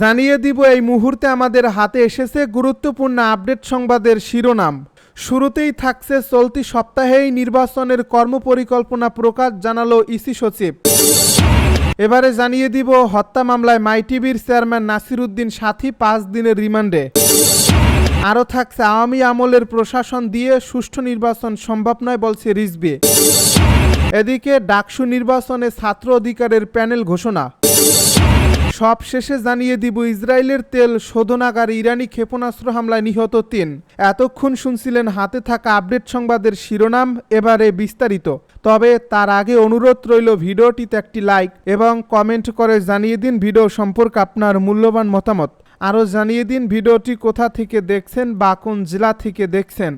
জানিয়ে দিব এই মুহূর্তে আমাদের হাতে এসেছে গুরুত্বপূর্ণ আপডেট সংবাদের শিরোনাম। শুরুতেই থাকছে চলতি সপ্তাহেই নির্বাচনের কর্মপরিকল্পনা প্রকাশ জানালো ইসি সচিব। এবারে জানিয়ে দিব হত্যা মামলায় মাইটিভির চেয়ারম্যান নাসির উদ্দিন সাথী 5 দিনের রিমান্ডে। আরও থাকছে আওয়ামী আমলের প্রশাসন দিয়ে সুষ্ঠু নির্বাচন সম্ভব নয় বলছে রিজভী। এদিকে ডাকসু নির্বাচনে ছাত্র অধিকারের প্যানেল ঘোষণা। সব শেষে জানিয়ে দিব ইসরায়েলের তেল শোধনাগার ইরানি ক্ষেপণাস্ত্র হামলায় নিহত 3। এতক্ষণ শুনছিলেন হাতে থাকা আপডেট সংবাদের শিরোনাম, এবারে বিস্তারিত। তবে তার আগে অনুরোধ রইল ভিডিওটিতে একটি লাইক এবং কমেন্ট করে জানিয়ে দিন ভিডিও সম্পর্কে আপনার মূল্যবান মতামত। আরও জানিয়ে দিন ভিডিওটি কোথা থেকে দেখছেন বা কোন জেলা থেকে দেখছেন।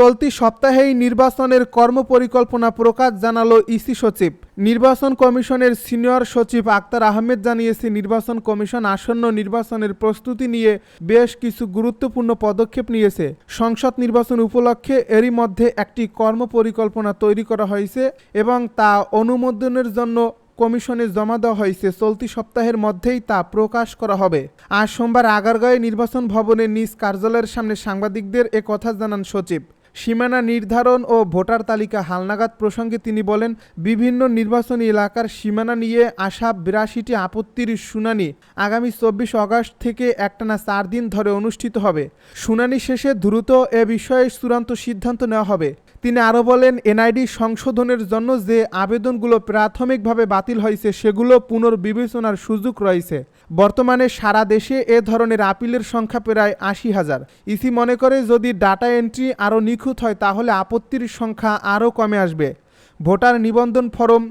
চলতি সপ্তাহেই নির্বাচনের কর্মপরিকল্পনা প্রকাশ জানালো ইসি সচিব। নির্বাচন কমিশনের সিনিয়র সচিব আক্তার আহমেদ জানিয়েছে, নির্বাচন কমিশন আসন্ন নির্বাচনের প্রস্তুতি নিয়ে বেশ কিছু গুরুত্বপূর্ণ পদক্ষেপ নিয়েছে। সংসদ নির্বাচন উপলক্ষে এরই মধ্যে একটি কর্মপরিকল্পনা তৈরি করা হয়েছে এবং তা অনুমোদনের জন্য কমিশনে জমা দেওয়া হয়েছে। চলতি সপ্তাহের মধ্যেই তা প্রকাশ করা হবে। আজ সোমবার আগারগাঁওয়ে নির্বাচন ভবনের নিজ কার্যালয়ের সামনে সাংবাদিকদের এ কথা জানান সচিব। সীমানা নির্ধারণ ও ভোটার তালিকা হালনাগাদ প্রসঙ্গে তিনি বলেন, বিভিন্ন নির্বাচনী এলাকার সীমানা নিয়ে আসা 82টি আপত্তির শুনানি আগামী 24 আগস্ট থেকে একটানা 4 দিন ধরে অনুষ্ঠিত হবে। শুনানি শেষে দ্রুত এ বিষয়ে চূড়ান্ত সিদ্ধান্ত নেওয়া হবে। তিনি আরও বলেন, এনআইডি সংশোধনের জন্য যে আবেদনগুলো প্রাথমিকভাবে বাতিল হয়েছে সেগুলো পুনর্বিবেচনার সুযোগ রয়েছে। বর্তমানে সারা দেশে এ ধরনের আপিলের সংখ্যা প্রায় 80,000। ইসি মনে করে যদি ডাটা এন্ট্রি আরও নিখুঁত হয় তাহলে আপত্তির সংখ্যা আরও কমে আসবে। ভোটার নিবন্ধন ফরম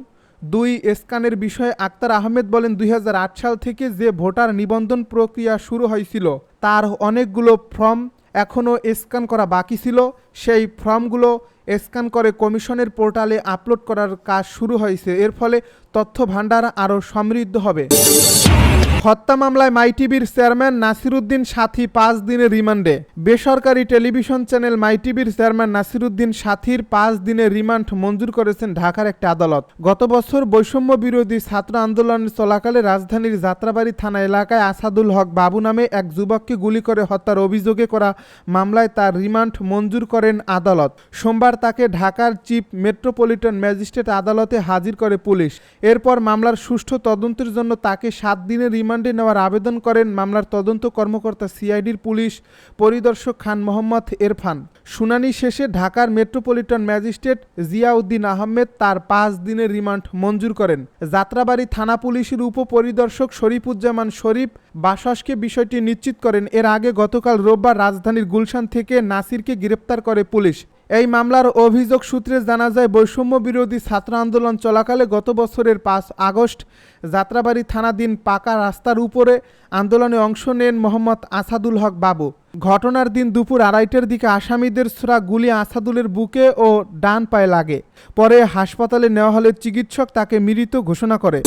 2 স্ক্যানের বিষয়ে আক্তার আহমেদ বলেন, 2008 সাল থেকে যে ভোটার নিবন্ধন প্রক্রিয়া শুরু হয়েছিল তার অনেকগুলো ফর্ম এখনও স্ক্যান করা বাকি ছিল। সেই ফর্মগুলো স্ক্যান করে কমিশনের পোর্টালে আপলোড করার কাজ শুরু হয়েছে। এর ফলে তথ্য ভাণ্ডার আরও সমৃদ্ধ হবে। হত্যা মামলায় মাইটিভির চেয়ারম্যান নাসির উদ্দিন সাথী 5 দিনের রিমান্ডে। বেসরকারি টেলিভিশন চ্যানেল মাইটিভির চেয়ারম্যান নাসির উদ্দিন সাথীর 5 দিনের রিমান্ড মঞ্জুর করেছেন ঢাকার একটি আদালত। গত বছর বৈষম্য বিরোধী ছাত্র আন্দোলন চলাকালে রাজধানীর যাত্রাবাড়ি থানা এলাকায় আসাদুল হক বাবু নামে এক যুবককে গুলি করে হত্যার অভিযোগে করা মামলায় তার রিমান্ড মঞ্জুর করেন আদালত। সোমবার তাকে ঢাকার চিফ মেট্রোপলিটন ম্যাজিস্ট্রেট আদালতে হাজির করে পুলিশ। এরপর মামলার সুষ্ঠু তদন্তের জন্য তাকে 7 দিনের রিমান্ডে নেওয়ার আবেদন করেন মামলার তদন্ত কর্মকর্তা সিআইডির পুলিশ পরিদর্শক খান মোহাম্মদ এরফান। শুনানি শেষে ঢাকার মেট্রোপলিটন ম্যাজিস্ট্রেট জিয়াউদ্দিন আহমেদ তার 5 দিনের রিমান্ড মঞ্জুর করেন। যাত্রাবাড়ি থানা পুলিশের উপপরিদর্শক শরীফুজ্জামান শরীফ বাসসকে বিষয়টি নিশ্চিত করেন। এর আগে গতকাল রোববার রাজধানীর গুলশান থেকে নাসিরকে গ্রেপ্তার করে পুলিশ। এই মামলার অভিযোগ সূত্রে জানা যায়, বৈষম্য বিরোধী ছাত্র আন্দোলন চলাকালে গত বছরের 5 আগস্ট যাত্রাবাড়ি থানাধীন পাকা রাস্তার উপরে আন্দোলনে অংশ নেন মোহাম্মদ আসাদুল হক বাবু। ঘটনার দিন দুপুর 2:30টার দিকে আসামিদের ছোড়া গুলি আসাদুলের বুকে ও ডান পায়ে লাগে। পরে হাসপাতালে নেওয়া হলে চিকিৎসক তাকে মৃত ঘোষণা করে।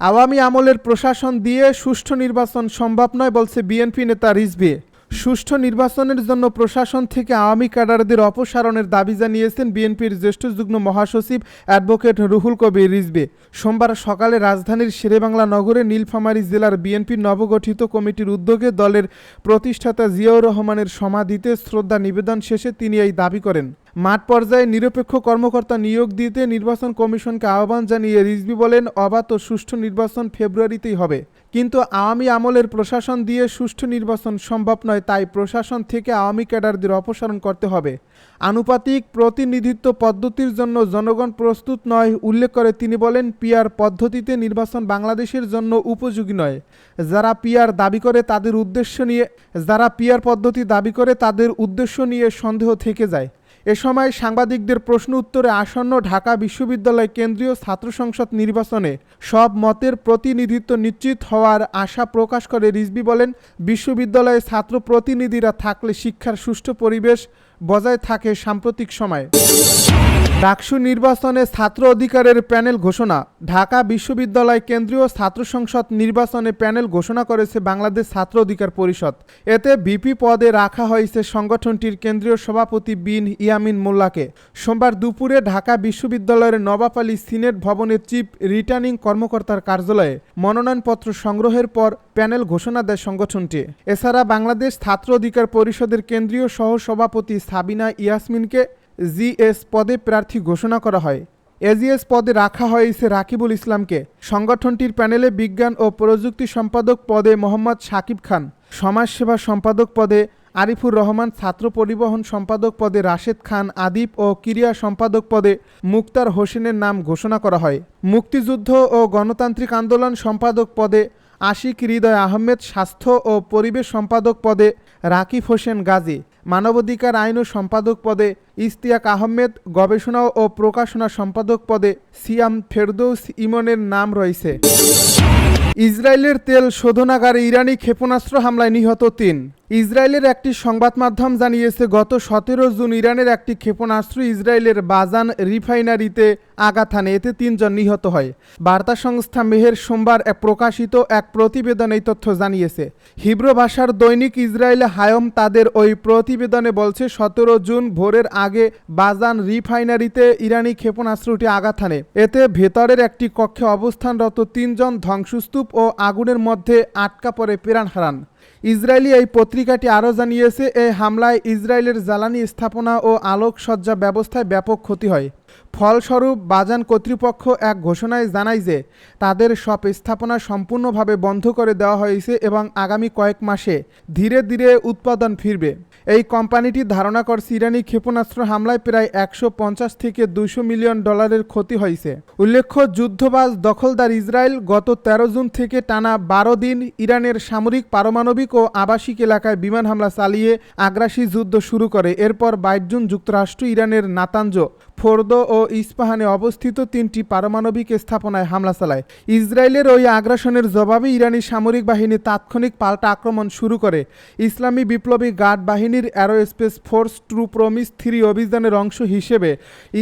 আওয়ামী আমলের প্রশাসন দিয়ে সুষ্ঠু নির্বাচন সম্ভব নয় বলছে বিএনপি নেতা রিজভী। সুষ্ঠু নির্বাচনের জন্য প্রশাসন থেকে আওয়ামী ক্যাডারদের অপসারণের দাবি জানিয়েছেন বিএনপির জ্যেষ্ঠ যুগ্ম মহাসচিব অ্যাডভোকেট রুহুল কবির রিজভী। সোমবার সকালে রাজধানীর শেরেবাংলা নগরে নীলফামারী জেলার বিএনপির নবগঠিত কমিটির উদ্যোগে দলের প্রতিষ্ঠাতা জিয়াউর রহমানের সমাধিতে শ্রদ্ধা নিবেদন শেষে তিনি এই দাবি করেন। মাঠ পর্যায়ে নিরপেক্ষ কর্মকর্তা নিয়োগ দিতে নির্বাচন কমিশনকে আহ্বান জানিয়ে রিজভী বলেন, অবাধ ও সুষ্ঠু নির্বাচন ফেব্রুয়ারিতেই হবে, কিন্তু আওয়ামী আমলের প্রশাসন দিয়ে সুষ্ঠু নির্বাচন সম্ভব নয়, তাই প্রশাসন থেকে আওয়ামী ক্যাডারদের অপসারণ করতে হবে। আনুপাতিক প্রতিনিধিত্ব পদ্ধতির জন্য জনগণ প্রস্তুত নয় উল্লেখ করে তিনি বলেন, পিআর পদ্ধতিতে নির্বাচন বাংলাদেশের জন্য উপযোগী নয়। যারা পিআর পদ্ধতি দাবি করে তাদের উদ্দেশ্য নিয়ে সন্দেহ থেকে যায়। এ সময় সাংবাদিকদের প্রশ্ন উত্তরে আসন্ন ঢাকা বিশ্ববিদ্যালয় কেন্দ্রীয় ছাত্র সংসদ নির্বাচনে সব মতের প্রতিনিধিত্ব নিশ্চিত হওয়ার আশা প্রকাশ করে রিজভী বলেন, বিশ্ববিদ্যালয়ে ছাত্র প্রতিনিধিরা থাকলে শিক্ষার সুষ্ঠু পরিবেশ বজায় থাকে সাম্প্রতিক সময়ে। ডাকসু নির্বাচনে ছাত্র অধিকারের প্যানেল ঘোষণা। ঢাকা বিশ্ববিদ্যালয় কেন্দ্রীয় ছাত্র সংসদ নির্বাচনে প্যানেল ঘোষণা করেছে বাংলাদেশ ছাত্র অধিকার পরিষদ। এতে ভিপি পদে রাখা হয়েছে সংগঠনটির কেন্দ্রীয় সভাপতি বিন ইয়ামিন মোল্লাকে। সোমবার দুপুরে ঢাকা বিশ্ববিদ্যালয়ের নবাব আলী সিনেট ভবনের চিফ রিটার্নিং কর্মকর্তার কার্যালয়ে মনোনয়নপত্র সংগ্রহের পর প্যানেল ঘোষণা দেয় সংগঠনটি। এছাড়া বাংলাদেশ ছাত্র অধিকার পরিষদের কেন্দ্রীয় সহ সভাপতি সাবিনা ইয়াসমিনকে জিএস পদে প্রার্থী ঘোষণা করা হয়। এজিএস পদে রাখা হয়েছে রাকিবুল ইসলামকে। সংগঠনটির প্যানেলে বিজ্ঞান ও প্রযুক্তি সম্পাদক পদে মোহাম্মদ সাকিব খান, সমাজসেবা সম্পাদক পদে আরিফুর রহমান, ছাত্র পরিবহন সম্পাদক পদে রাশেদ খান আদিব ও ক্রীড়া সম্পাদক পদে মুক্তার হোসেনের নাম ঘোষণা করা হয়। মুক্তিযুদ্ধ ও গণতান্ত্রিক আন্দোলন সম্পাদক পদে আশিক হৃদয় আহমেদ, স্বাস্থ্য ও পরিবেশ সম্পাদক পদে রাকিব হোসেন গাজী, মানবাধিকার আইন ও সম্পাদক পদে ইশতিয়াক আহমেদ, গবেষণা ও প্রকাশনা সম্পাদক পদে সিয়াম ফেরদৌস ইমনের নাম রয়েছে। ইসরায়েলের তেল শোধনাগারে ইরানি ক্ষেপণাস্ত্র হামলায় নিহত ৩। ইসরায়েলের একটি সংবাদ মাধ্যম জানিয়েছে, গত ১৭ জুন ইরানের একটি ক্ষেপণাস্ত্র ইসরায়েলের বাজান রিফাইনারিতে আঘাত হানে। এতে ৩ জন নিহত হয়। বার্তা সংস্থা মেহের সোমবার প্রকাশিত এক প্রতিবেদন এই তথ্য জানিয়েছে। হিব্রু ভাষার দৈনিক ইসরায়েল হায়ম তাদের ওই প্রতিবেদনে বলছে, ১৭ জুন ভোরের আগে বাজান রিফাইনারিতে ইরানি ক্ষেপণাস্ত্রটি আঘাত হানে। এতে ভেতরের একটি কক্ষে অবস্থানরত ৩ জন ধ্বংসস্তূপ ও আগুনের মধ্যে আটকা পড়ে প্রাণ হারান। ইসরায়েলি এই পত্রিকাটি আরও জানিয়েছে, এই হামলায় ইসরায়েলের জ্বালানি স্থাপনা ও আলোকসজ্জা ব্যবস্থায় ব্যাপক ক্ষতি হয়। ফলস্বরূপ বাজান কর্তৃপক্ষ এক ঘোষণায় জানায় যে তাদের সব স্থাপনা সম্পূর্ণভাবে বন্ধ করে দেওয়া হয়েছে এবং আগামী কয়েক মাসে ধীরে ধীরে উৎপাদন ফিরবে। এই কোম্পানিটি ধারণা করছে ইরানি ক্ষেপণাস্ত্র হামলায় প্রায় ১৫০ থেকে ২০০ মিলিয়ন ডলারের ক্ষতি হয়েছে। উল্লেখ্য, যুদ্ধবাজ দখলদার ইসরায়েল গত ১৩ জুন থেকে টানা ১২ দিন ইরানের সামরিক, পারমাণবিক ও আবাসিক এলাকায় বিমান হামলা চালিয়ে আগ্রাসী যুদ্ধ শুরু করে। এরপর ২২ জুন যুক্তরাষ্ট্র ইরানের নাতাঞ্জ, ফোর্দো ও ইস্পাহানে অবস্থিত ৩টি পারমাণবিক স্থাপনায় হামলা চালায়। ইসরায়েলের ওই আগ্রাসনের জবাবে ইরানি সামরিক বাহিনী তাৎক্ষণিক পাল্টা আক্রমণ শুরু করে। ইসলামী বিপ্লবী গার্ড বাহিনীর অ্যারোস্পেস ফোর্স ট্রু প্রমিস ৩ অভিযানের অংশ হিসেবে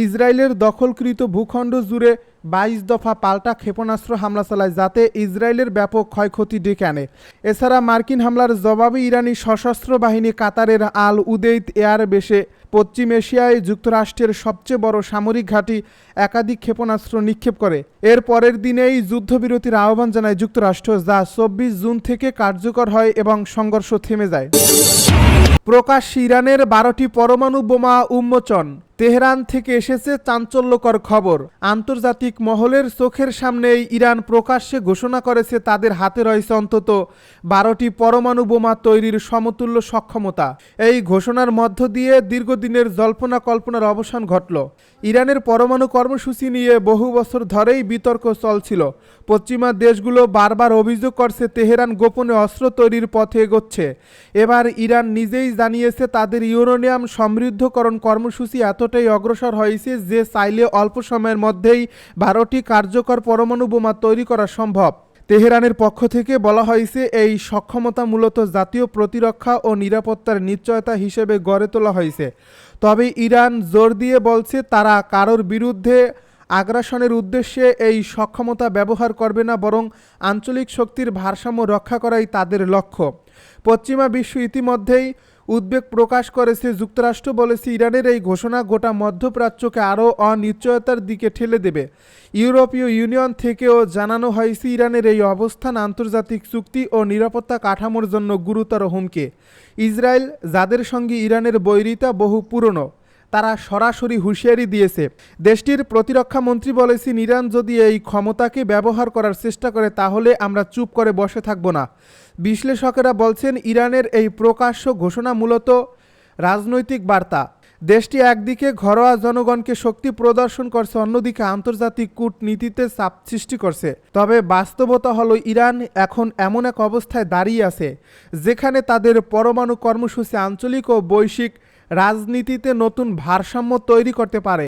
ইসরায়েলের দখলকৃত ভূখণ্ড জুড়ে ২২ দফা পাল্টা ক্ষেপণাস্ত্র হামলা চালায়, যাতে ইসরায়েলের ব্যাপক ক্ষয়ক্ষতি ডেকে আনে। এছাড়া মার্কিন হামলার জবাবে ইরানি সশস্ত্র বাহিনী কাতারের আল উদেইদ এয়ার বেসে পশ্চিম এশিয়ায় যুক্তরাষ্ট্রের সবচেয়ে বড় সামরিক ঘাঁটি একাধিক ক্ষেপণাস্ত্র নিক্ষেপ করে। এর পরের দিনেই যুদ্ধবিরতির আহ্বান জানায় যুক্তরাষ্ট্র, যা ২৪ জুন থেকে কার্যকর হয় এবং সংঘর্ষ থেমে যায়। প্রকাশ্যে ইরানের ১২টি পরমাণু বোমা উন্মোচন। তেহরান থেকে এসেছে চাঞ্চল্যকর খবর। আন্তর্জাতিক মহলের চোখের সামনেই ইরান প্রকাশ্যে ঘোষণা করেছে তাদের হাতে রয়েছে অন্তত ১২টি পরমাণু বোমা তৈরির সমতুল্য সক্ষমতা। এই ঘোষণার মধ্য দিয়ে দীর্ঘদিনের জল্পনা কল্পনার অবসান ঘটল। ইরানের পরমাণু কর্মসূচি নিয়ে বহু বছর ধরেই বিতর্ক চলছিল। পশ্চিমা দেশগুলো বারবার অভিযোগ করছে তেহরান গোপনে অস্ত্র তৈরির পথে এগোচ্ছে। এবার ইরান নিজেই জানিয়েছে তাদের ইউরেনিয়াম সমৃদ্ধকরণ কর্মসূচি এতটাই অগ্রসর হয়েছে যে চাইলে অল্প সময়ের মধ্যেই ১২টি কার্যকর পরমাণু বোমা তৈরি করা সম্ভব। তেহরানের পক্ষ থেকে বলা হয়েছে, এই সক্ষমতা মূলত জাতীয় প্রতিরক্ষা ও নিরাপত্তার নিশ্চয়তা হিসেবে গড়ে তোলা হয়েছে। তবে ইরান জোর দিয়ে বলছে তারা কারোর বিরুদ্ধে আগ্রাসনের উদ্দেশ্যে এই সক্ষমতা ব্যবহার করবে না, বরং আঞ্চলিক শক্তির ভারসাম্য রক্ষা করাই তাদের লক্ষ্য। পশ্চিমা বিশ্ব ইতিমধ্যেই উদ্বেগ প্রকাশ করেছে। যুক্তরাষ্ট্র বলেছে, ইরানের এই ঘোষণা গোটা মধ্যপ্রাচ্যকে আরও অনিশ্চয়তার দিকে ঠেলে দেবে। ইউরোপীয় ইউনিয়ন থেকেও জানানো হয়েছে, ইরানের এই অবস্থান আন্তর্জাতিক চুক্তি ও নিরাপত্তা কাঠামোর জন্য গুরুতর হুমকি। ইসরায়েল, যাদের সঙ্গে ইরানের বৈরিতা বহু পুরনো, তারা সরাসরি হুঁশিয়ারি দিয়েছে। দেশটির প্রতিরক্ষা মন্ত্রী বলেছেন, ইরান যদি এই ক্ষমতাকে ব্যবহার করার চেষ্টা করে তাহলে আমরা চুপ করে বসে থাকব না। বিশ্লেষকেরা বলছেন, ইরানের এই প্রকাশ্য ঘোষণা মূলত রাজনৈতিক বার্তা। দেশটি একদিকে ঘরোয়া জনগণকে শক্তি প্রদর্শন করছে, অন্যদিকে আন্তর্জাতিক কূটনীতিতে চাপ সৃষ্টি করছে। তবে বাস্তবতা হলো, ইরান এখন এমন এক অবস্থায় দাঁড়িয়ে আছে যেখানে তাদের পরমাণু কর্মসূচি আঞ্চলিক ও বৈশ্বিক রাজনীতিতে নতুন ভারসাম্য তৈরি করতে পারে।